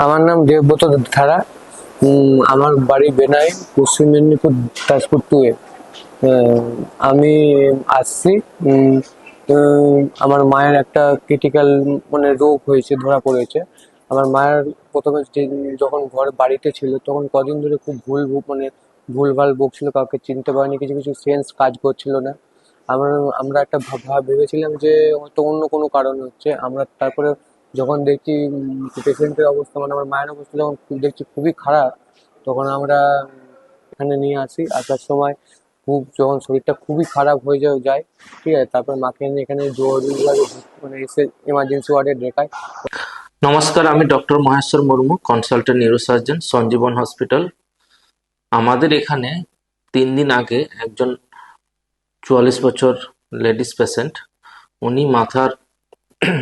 আমার নাম দেবব্রত ধারা। আমার বাড়ি বেনাই, পশ্চিম মেদিনীপুর, তাজপুর 2-এ। আমি আসছি। উম, আমার মায়ের একটা ক্রিটিক্যাল মানে রোগ হয়েছে, ধরা পড়েছে। আমার মায়ের প্রথমে যখন বাড়িতে ছিল তখন কদিন ধরে খুব মানে ভুলভাল বকছিল, কাউকে চিনতে পারিনি, কিছু কিছু সেন্স কাজ করছিল না। আমরা আমরা একটা ভেবেছিলাম যে হয়তো অন্য কোনো কারণ হচ্ছে। আমরা তারপরে যখন দেখছি পেশেন্টের অবস্থা, মানে আমার মায়ের অবস্থা যখন দেখছি খুবই খারাপ, তখন আমরা এখানে নিয়ে আসি। আসার সময় যখন শরীরটা খুবই খারাপ হয়ে যায়, ঠিক আছে, তারপর মাকে নিয়ে এখানে জরুরি বিভাগে মানে এসে এমার্জেন্সি ওয়ার্ডে দেখায়। নমস্কার, আমি doctor Maheshwar Murmu, consultant neurosurgeon, Sanjiban hospital. আমাদের এখানে 3 দিন আগে একজন 44 বছর লেডিস পেশেন্ট, উনি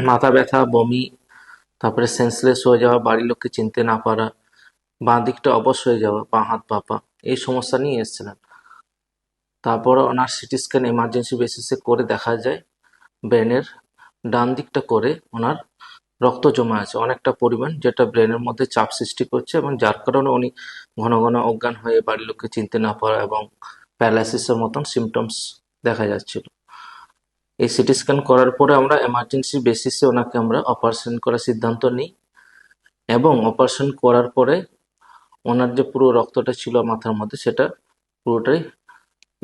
মাথা ব্যথা, বমি, তারপরে সেন্সলেস হয়ে যাওয়া, বাড়ির লোককে চিনতে না পারা, বাঁ দিকটা অবশ হয়ে যাওয়া, বাঁ হাত পা পা, এই সমস্যা নিয়ে এসেছিলেন। তারপরে ওনার সিটি স্ক্যান এমার্জেন্সি বেসিসে করে দেখা যায় ব্রেনের ডান দিকটা করে ওনার রক্ত জমা আছে অনেকটা পরিমাণ, যেটা ব্রেনের মধ্যে চাপ সৃষ্টি করছে এবং যার কারণে উনি ঘন ঘন অজ্ঞান হয়ে বাড়ির লোককে চিনতে না পারা এবং প্যারালাইসিসের মতন সিমটমস দেখা যাচ্ছিল। এই সিটি স্ক্যান করার পরে আমরা এমার্জেন্সি বেসিসে ওনাকে আমরা অপারেশন করার সিদ্ধান্ত নিই এবং অপারেশন করার পরে ওনার যে পুরো রক্তটা ছিল মাথার মধ্যে সেটা পুরোটাই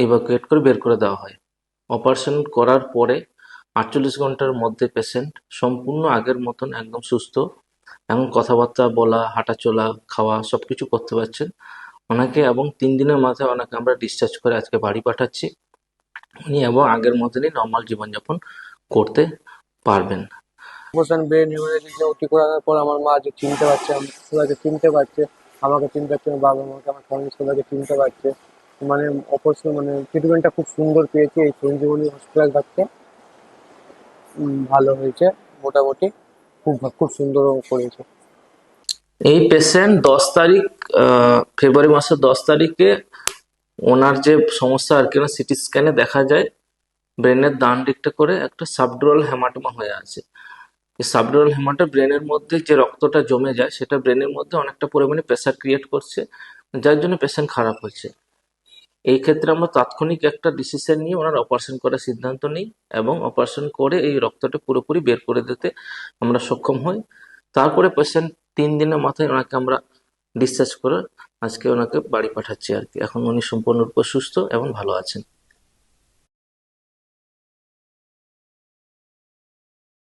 ইভাকুয়েট করে বের করে দেওয়া হয়। অপারেশন করার পরে 48 ঘন্টার মধ্যে পেশেন্ট সম্পূর্ণ আগের মতন একদম সুস্থ এবং কথাবার্তা বলা, হাঁটাচলা, খাওয়া সবকিছু করতে পারছেন ওনাকে, এবং 3 দিনের মাথায় ওনাকে আমরা ডিসচার্জ করে আজকে বাড়ি পাঠাচ্ছি। উনি এবং আগের মতনই নর্মাল জীবনযাপন করতে পারবেন। অপারেশন ব্রেন হেমারেজ ওটি করার পর আমার মা যে চিনতে পারছে, সবাইকে চিনতে পারছে, আমাকে চিনতে পারছে, আমার বাবা মাকে, আমার ফ্যামিলি সবাইকে চিনতে পারছে। মানে অপারেশন মানে ট্রিটমেন্টটা খুব সুন্দর পেয়েছি এই সঞ্জীবনী হসপিটাল থেকে। ভালো হয়েছে মোটামুটি, খুব খুব সুন্দর করেছে। এই পেশেন্ট 10 তারিখ, ফেব্রুয়ারি মাসের 10 তারিখে ওনার যে সমস্যা আর কি, সিটি স্ক্যানে দেখা যায় ব্রেনের ডান দিকটা করে একটা সাবডুরাল হেমাটোমা হয়ে আছে। এই সাবডুরাল হেমাটা ব্রেনের মধ্যে যে রক্তটা জমে যায় সেটা ব্রেনের মধ্যে অনেকটা পরিমাণে প্রেসার ক্রিয়েট করছে, যার জন্য পেশেন্ট খারাপ হচ্ছে। এই ক্ষেত্রে আমরা তাৎক্ষণিক একটা ডিসিশন নিয়ে ওনার অপারেশন করার সিদ্ধান্ত নিই এবং অপারেশন করে এই রক্তটা পুরোপুরি বের করে দিতে আমরা সক্ষম হই। তারপরে পেশেন্ট 3 দিনের মাথায় ওনাকে আমরা ডিসচার্জ করে আজকে ওনাকে বাড়ি পাঠাচ্ছি আর কি। এখন উনি সম্পূর্ণরূপে সুস্থ এবং ভালো আছেন।